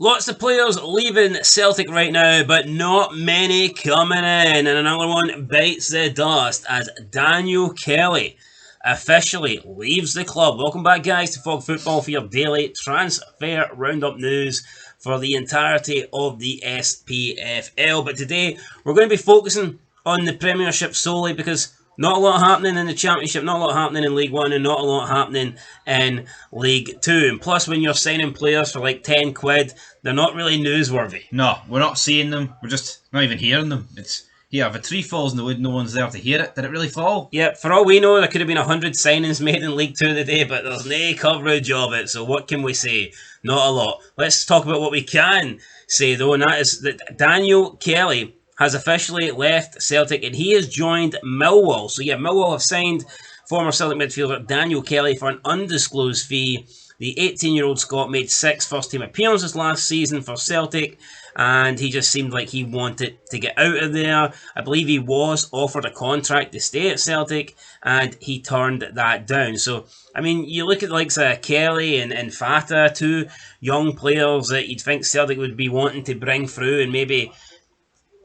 Lots of players leaving Celtic right now, but not many coming in. And another one bites the dust as Daniel Kelly officially leaves the club. Welcome back, guys, to Fog Football for your daily transfer roundup news for the entirety of the SPFL. But today, we're going to be focusing on the Premiership solely because not a lot happening in the Championship, not a lot happening in League 1, and not a lot happening in League 2. And plus, when you're signing players for like 10 quid, they're not really newsworthy. No, we're not seeing them. We're just not even hearing them. It's, yeah, if a tree falls in the wood, no one's there to hear it. Did it really fall? Yeah, for all we know, there could have been 100 signings made in League 2 today, but there's no coverage of it. So what can we say? Not a lot. Let's talk about what we can say, though, and that is that Daniel Kelly has officially left Celtic and he has joined Millwall. So yeah, Millwall have signed former Celtic midfielder Daniel Kelly for an undisclosed fee. The 18-year-old Scot made 6 first-team appearances last season for Celtic, and he just seemed like he wanted to get out of there. I believe he was offered a contract to stay at Celtic, and he turned that down. So, I mean, you look at the likes of Kelly and Fata, two young players that you'd think Celtic would be wanting to bring through and maybe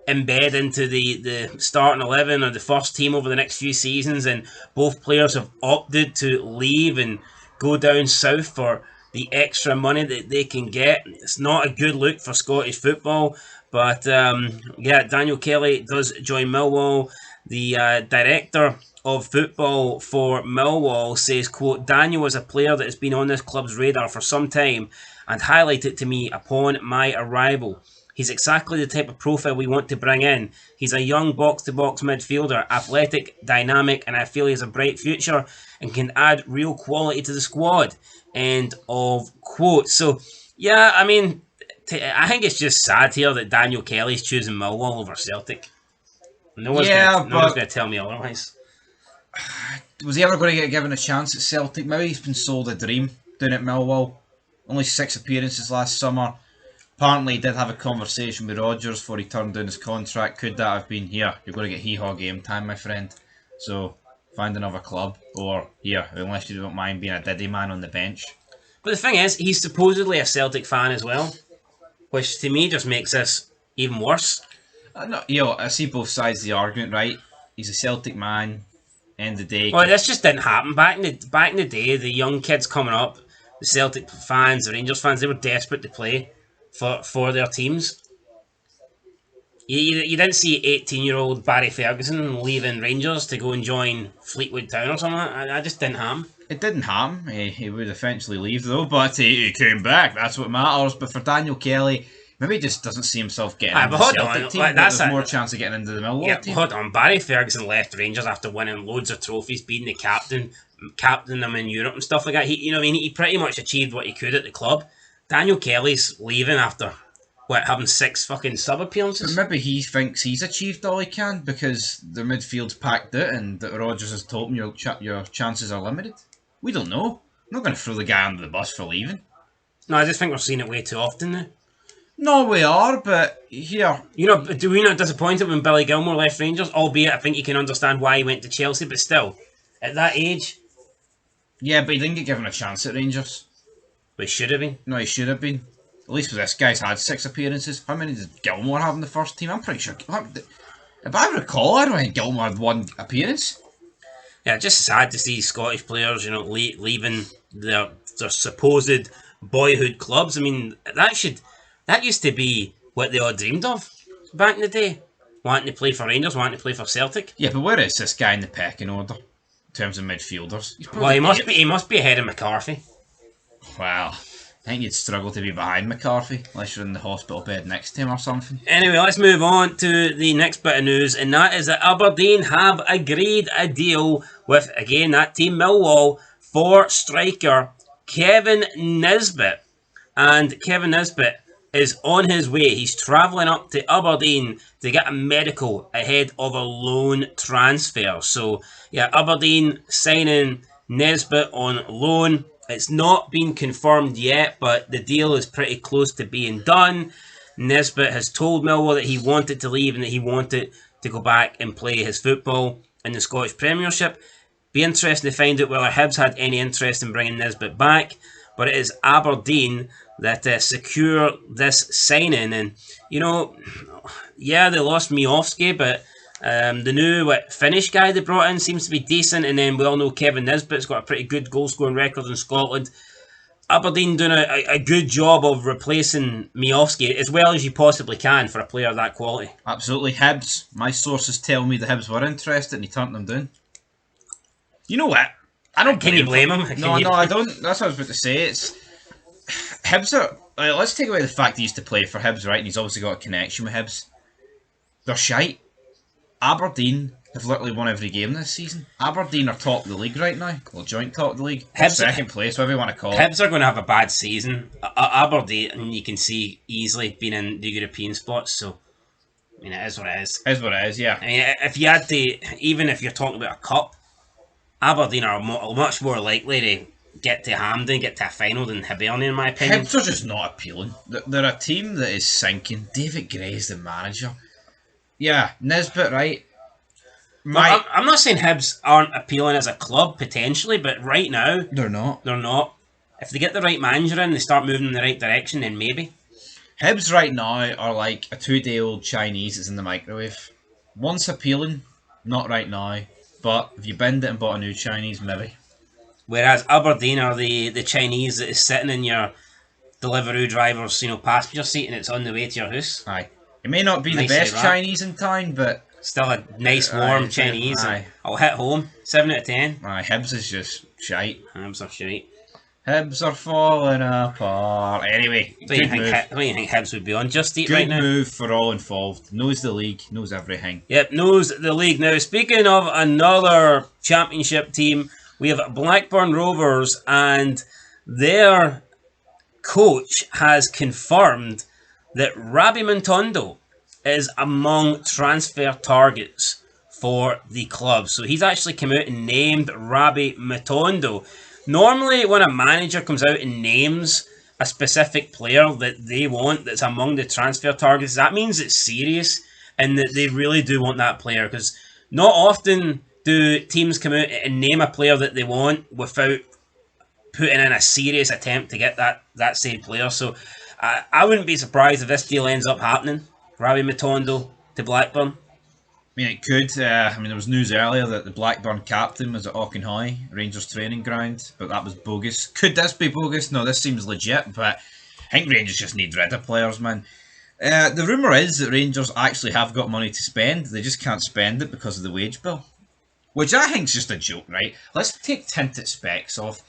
embed into the starting 11 or the first team over the next few seasons, and both players have opted to leave and go down south for the extra money that they can get. It's not a good look for Scottish football, but yeah, Daniel Kelly does join Millwall. The director of football for Millwall says, quote, "Daniel is a player that has been on this club's radar for some time and highlighted to me upon my arrival. He's exactly the type of profile we want to bring in. He's a young box-to-box midfielder, athletic, dynamic, and I feel he has a bright future and can add real quality to the squad." End of quote. So, yeah, I mean, I think it's just sad here that Daniel Kelly's choosing Millwall over Celtic. No one's going to tell me otherwise. Was he ever going to get given a chance at Celtic? Maybe he's been sold a dream down at Millwall. Only 6 appearances last summer. Apparently he did have a conversation with Rodgers before he turned down his contract. Could that have been, here, you're going to get hee-haw game time, my friend. So, find another club, or here, unless you don't mind being a diddy man on the bench. But the thing is, he's supposedly a Celtic fan as well, which to me just makes this even worse. I see both sides of the argument, right? He's a Celtic man, end of the day. Well, this just didn't happen. Back in the day, the young kids coming up, the Celtic fans, the Rangers fans, they were desperate to play for their teams. You didn't see 18-year-old Barry Ferguson leaving Rangers to go and join Fleetwood Town or something. That just didn't happen. It didn't happen. He would eventually leave though, but he came back. That's what matters. But for Daniel Kelly, maybe he just doesn't see himself getting into the Celtic team. There's more chance of getting into the Millwall team. Hold on. Barry Ferguson left Rangers after winning loads of trophies, being the captain them in Europe and stuff like that. He pretty much achieved what he could at the club. Daniel Kelly's leaving after having 6 fucking sub appearances. But maybe he thinks he's achieved all he can because the midfield's packed out and that Rodgers has told him your chances are limited. We don't know. I'm not going to throw the guy under the bus for leaving. No, I just think we're seeing it way too often now. No, we are, but here... do we not disappointed when Billy Gilmour left Rangers? Albeit, I think you can understand why he went to Chelsea, but still, at that age... Yeah, but he didn't get given a chance at Rangers. But he should have been. No, he should have been. At least this guy's had 6 appearances. How many did Gilmour have in the first team? I'm pretty sure... If I recall, I don't think Gilmour had 1 appearance. Yeah, just sad to see Scottish players, leaving their supposed boyhood clubs. I mean, that used to be what they all dreamed of back in the day. Wanting to play for Rangers, wanting to play for Celtic. Yeah, but where is this guy in the pecking order in terms of midfielders? Well, he must be ahead of McCarthy. Well, I think you'd struggle to be behind McCarthy unless you're in the hospital bed next to him or something. Anyway, let's move on to the next bit of news, and that is that Aberdeen have agreed a deal with, again, that team Millwall for striker Kevin Nisbet. And Kevin Nisbet is on his way. He's travelling up to Aberdeen to get a medical ahead of a loan transfer. So, yeah, Aberdeen signing Nesbet on loan. It's not been confirmed yet, but the deal is pretty close to being done. Nesbet has told Millwall that he wanted to leave and that he wanted to go back and play his football in the Scottish Premiership. Be interesting to find out whether Hibs had any interest in bringing Nesbet back, but it is Aberdeen that secure this signing. And, you know, yeah, they lost Miofsky, but the new Finnish guy they brought in seems to be decent. And then we all know Kevin Nisbet's got a pretty good goal scoring record in Scotland. Aberdeen doing a good job of replacing Miofsky as well as you possibly can for a player of that quality. Absolutely. Hibs, my sources tell me the Hibs were interested and he turned them down. You know what? I don't. Can you blame him? No, I don't. That's what I was about to say. It's Hibs are. Let's take away the fact he used to play for Hibs, right? And he's obviously got a connection with Hibs. They're shite. Aberdeen have literally won every game this season. Aberdeen are top of the league right now. Well, joint top of the league. Hibs second place, whatever you want to call it. Hibs are going to have a bad season. Aberdeen, you can see easily being in the European spots. So, I mean, it is what it is. It is what it is, yeah. I mean, if you had to, even if you're talking about a cup, Aberdeen are much more likely to get to Hampden, get to a final than Hibernian, in my opinion. Hibs are just not appealing. They're a team that is sinking. David Gray is the manager. Yeah, Nesbet, right? I'm not saying Hibs aren't appealing as a club, potentially, but right now... They're not. They're not. If they get the right manager in, they start moving in the right direction, then maybe. Hibs right now are like a 2-day-old Chinese that's in the microwave. Once appealing, not right now. But if you bend it and bought a new Chinese, maybe. Whereas Aberdeen are the Chinese that is sitting in your Deliveroo driver's passenger seat and it's on the way to your house. Aye. It may not be the best Chinese in town, but... Still a nice, warm Chinese. Aye. I'll hit home. 7 out of 10. Aye, Hibs is just shite. Hibs are shite. Hibs are falling apart. Anyway, What do you think Hibs would be on Just Eat good right now? Good move for all involved. Knows the league, knows everything. Yep, knows the league. Now, speaking of another championship team, we have Blackburn Rovers, and their coach has confirmed that Rabie Matondo is among transfer targets for the club. So he's actually come out and named Rabie Matondo. Normally, when a manager comes out and names a specific player that they want that's among the transfer targets, that means it's serious and that they really do want that player. Because not often do teams come out and name a player that they want without putting in a serious attempt to get that same player. So I wouldn't be surprised if this deal ends up happening. Rabie Matondo to Blackburn. I mean, it could. There was news earlier that the Blackburn captain was at Auchenhoy, Rangers training ground, but that was bogus. Could this be bogus? No, this seems legit, but I think Rangers just need rid of players, man. The rumour is that Rangers actually have got money to spend. They just can't spend it because of the wage bill. Which I think is just a joke, right? Let's take tinted specs off.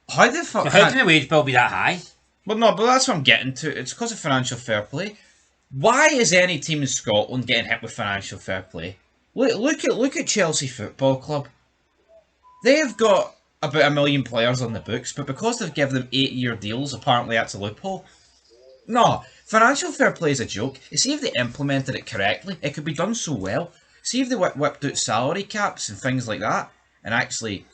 How the fuck... How can the wage bill be that high? Well, no, but that's what I'm getting to. It's because of financial fair play. Why is any team in Scotland getting hit with financial fair play? Look at Chelsea Football Club. They've got about 1 million players on the books, but because they've given them 8-year deals, apparently that's a loophole. No, financial fair play is a joke. See if they implemented it correctly, it could be done so well. See if they whipped out salary caps and things like that, and actually,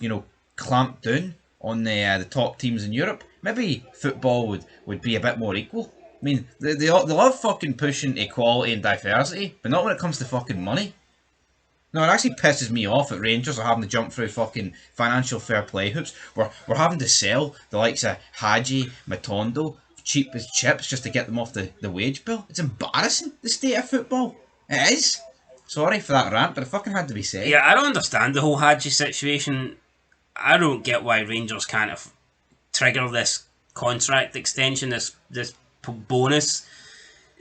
clamped down on the top teams in Europe. Maybe football would be a bit more equal. I mean, they love fucking pushing equality and diversity, but not when it comes to fucking money. No, it actually pisses me off that Rangers are having to jump through fucking financial fair play hoops. We're having to sell the likes of Hadji, Matondo, cheap as chips just to get them off the wage bill. It's embarrassing, the state of football. It is. Sorry for that rant, but it fucking had to be said. Yeah, I don't understand the whole Hadji situation. I don't get why Rangers can't trigger this contract extension, this bonus.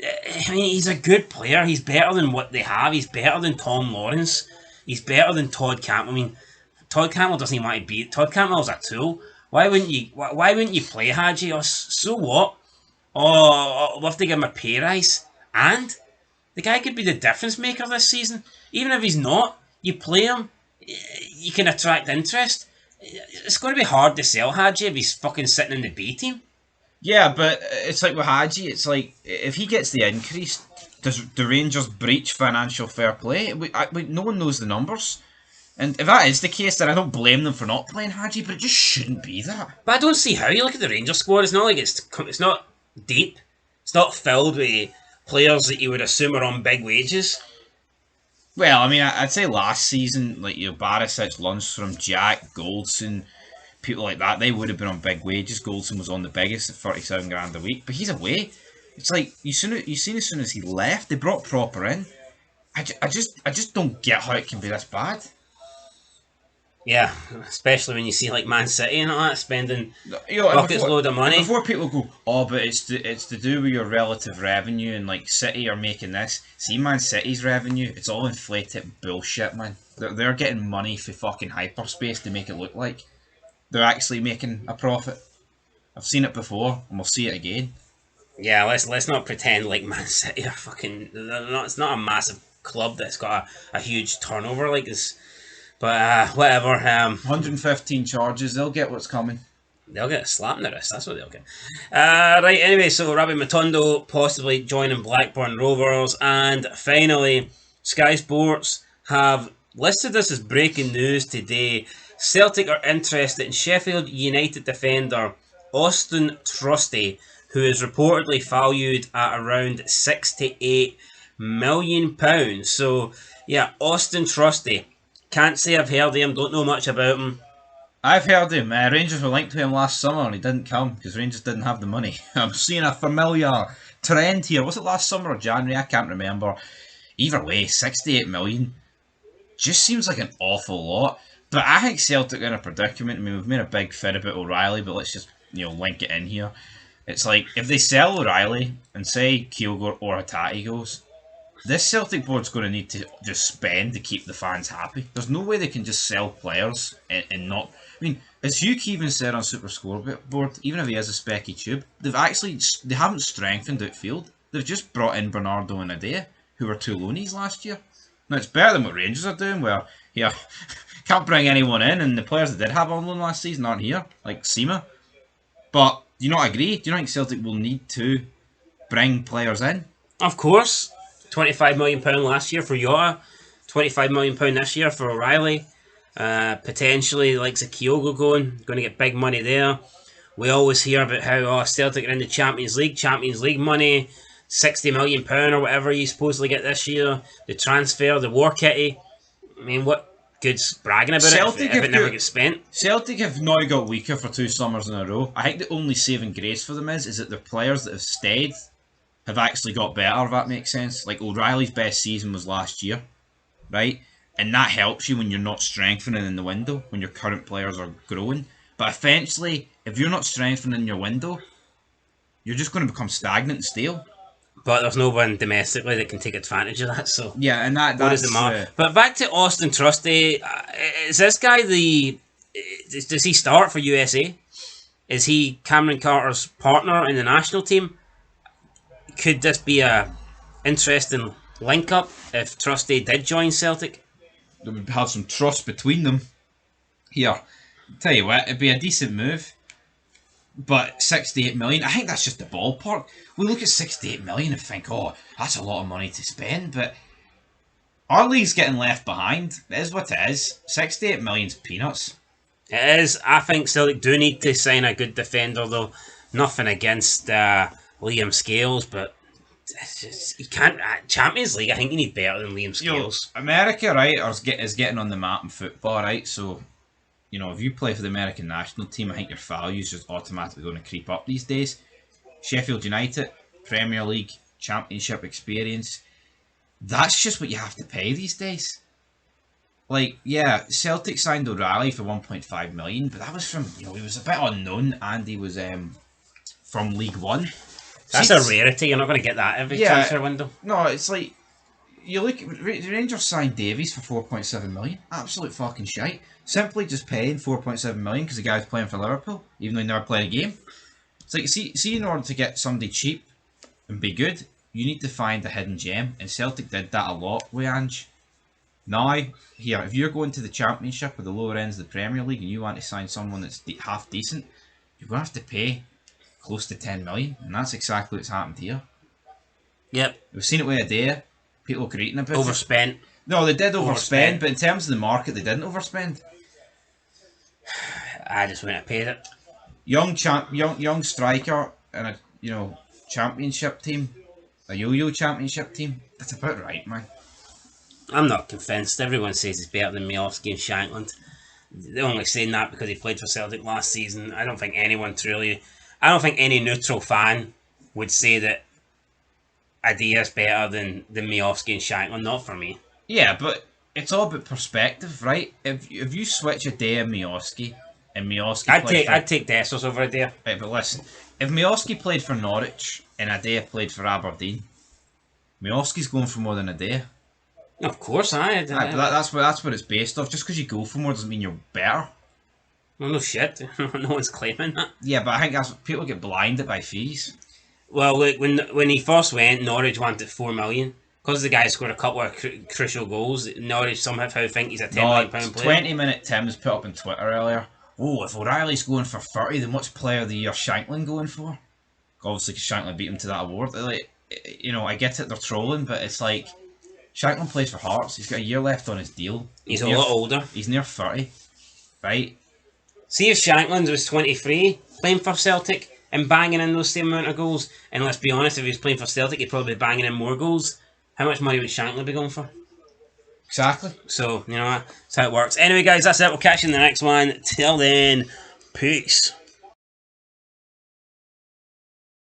I mean, he's a good player. He's better than what they have. He's better than Tom Lawrence. He's better than Todd Campbell. I mean, Todd Campbell doesn't even want to be. Todd Campbell's a tool. Why wouldn't you play Hadji? Or so what? We'll have to give him a pay rise. And the guy could be the difference maker this season. Even if he's not, you play him. You can attract interest. It's going to be hard to sell Hadji if he's fucking sitting in the B team. Yeah, but it's like with Hadji, it's like, if he gets the increase, does the Rangers breach financial fair play? No one knows the numbers. And if that is the case, then I don't blame them for not playing Hadji, but it just shouldn't be that. But I don't see how. You look at the Rangers squad, it's not like it's not deep. It's not filled with players that you would assume are on big wages. Well, I mean, I'd say last season, like, Barisic, Lundstrom, Jack, Goldson, people like that, they would have been on big wages. Goldson was on the biggest at 37 grand a week, but he's away. It's like you seen as soon as he left, they brought Proper in. I just don't get how it can be this bad. Yeah, especially when you see like Man City and all that spending You know, buckets load of money. Before people go, oh, but it's to do with your relative revenue, and like City are making this. See, Man City's revenue, it's all inflated bullshit, man. They're getting money for fucking hyperspace to make it look like they're actually making a profit. I've seen it before, and we'll see it again. Yeah, let's not pretend like Man City are fucking. It's not a massive club that's got a huge turnover like this. But whatever. 115 charges, they'll get what's coming. They'll get a slap in the wrist. That's what they'll get. Right. Anyway, so Rabie Matondo possibly joining Blackburn Rovers, and finally, Sky Sports have listed this as breaking news today. Celtic are interested in Sheffield United defender Austin Trusty, who is reportedly valued at around £68 million. So, yeah, Austin Trusty. Can't say I've heard of him, don't know much about him. I've heard him. Rangers were linked to him last summer and he didn't come because Rangers didn't have the money. I'm seeing a familiar trend here. Was it last summer or January? I can't remember. Either way, 68 million just seems like an awful lot. But I think Celtic are in a predicament. I mean, we've made a big fid about O'Reilly, but let's just link it in here. It's like if they sell O'Reilly and say Kyogo or Hatate goes, this Celtic board's going to need to just spend to keep the fans happy. There's no way they can just sell players and not... I mean, as Hugh Keevan said on Super Scoreboard, even if he is a specky tube, they haven't strengthened outfield. They've just brought in Bernardo and Adair, who were two loanies last year. Now, it's better than what Rangers are doing, where, can't bring anyone in, and the players that did have on loan last season aren't here, like Sima. But, do you not agree? Do you not think Celtic will need to bring players in? Of course. £25 million last year for Jota, £25 million this year for O'Reilly. Potentially, like Kyogo going to get big money there. We always hear about how Celtic are in the Champions League money, £60 million or whatever you supposedly get this year. The transfer, the war kitty. I mean, what good's bragging about Celtic if it never gets spent? Celtic have now got weaker for 2 summers in a row. I think the only saving grace for them is that the players that have stayed have actually got better, if that makes sense. Like, O'Reilly's best season was last year, right? And that helps you when you're not strengthening in the window, when your current players are growing. But eventually, if you're not strengthening your window, you're just going to become stagnant and stale. But there's no one domestically that can take advantage of that, so... Yeah, and that's... But back to Austin Trusty, is this guy does he start for USA? Is he Cameron Carter's partner in the national team? Could this be a interesting link-up if Trusty did join Celtic? There would have some trust between them. Here, tell you what, it'd be a decent move. But 68 million, I think that's just the ballpark. We look at 68 million and think, oh, that's a lot of money to spend. But our league's getting left behind. It is what it is. 68 million's peanuts. It is. I think Celtic do need to sign a good defender, though. Nothing against Liam Scales, but it's just, you can't. Champions League, I think you need better than Liam Scales. America, right, is getting on the map in football, right? So, if you play for the American national team, I think your value's just automatically going to creep up these days. Sheffield United, Premier League, Championship experience. That's just what you have to pay these days. Like, yeah, Celtic signed O'Reilly for 1.5 million, but that was from, he was a bit unknown, and he was from League One. That's a rarity. You're not going to get that every transfer window. No, it's like, you look, Rangers signed Davies for 4.7 million. Absolute fucking shite. Simply just paying 4.7 million because the guy's playing for Liverpool, even though he never played a game. It's like, see, in order to get somebody cheap and be good, you need to find a hidden gem, and Celtic did that a lot with Ange. Now, here, if you're going to the Championship or the lower ends of the Premier League and you want to sign someone that's half decent, you're going to have to pay close to 10 million, and that's exactly what's happened here. Yep. We've seen it with Adair. People are creating about overspent. No, they did overspend, but in terms of the market, they didn't overspend. I just wouldn't have paid it. Young striker and a championship team, a yo-yo championship team. That's about right, man. I'm not convinced. Everyone says he's better than Miovski and Shankland. They're only saying that because he played for Celtic last season. I don't think any neutral fan would say that Adair is better than Miovski and Shankland. Not for me. Yeah, but it's all about perspective, right? If you switch a day of Miovski and Miovski I'd take Dessers over Adair. Right, but listen, if Miovski played for Norwich and Adair played for Aberdeen, Miovski's going for more than Adair. Of course, Right, but that's what it's based off. Just because you go for more doesn't mean you're better. Well, no shit. No one's claiming that. Yeah, but I think that's people get blinded by fees. Well, look, when he first went, Norwich wanted 4 million. Because the guy scored a couple of crucial goals, Norwich somehow think he's a £10 million player. 20-minute Tim's put up on Twitter earlier. Oh, if O'Reilly's going for 30, then what's player of the year Shankland going for? Obviously, because Shankland beat him to that award. Like, you know, I get it, they're trolling, but it's like, Shankland plays for Hearts. He's got a year left on his deal. He's a lot older. He's near 30, right? See if Shankland was 23, playing for Celtic, and banging in those same amount of goals, and let's be honest, if he was playing for Celtic, he'd probably be banging in more goals. How much money would Shankland be going for? Exactly. So, you know, that's how it works. Anyway, guys, that's it. We'll catch you in the next one. Till then, peace.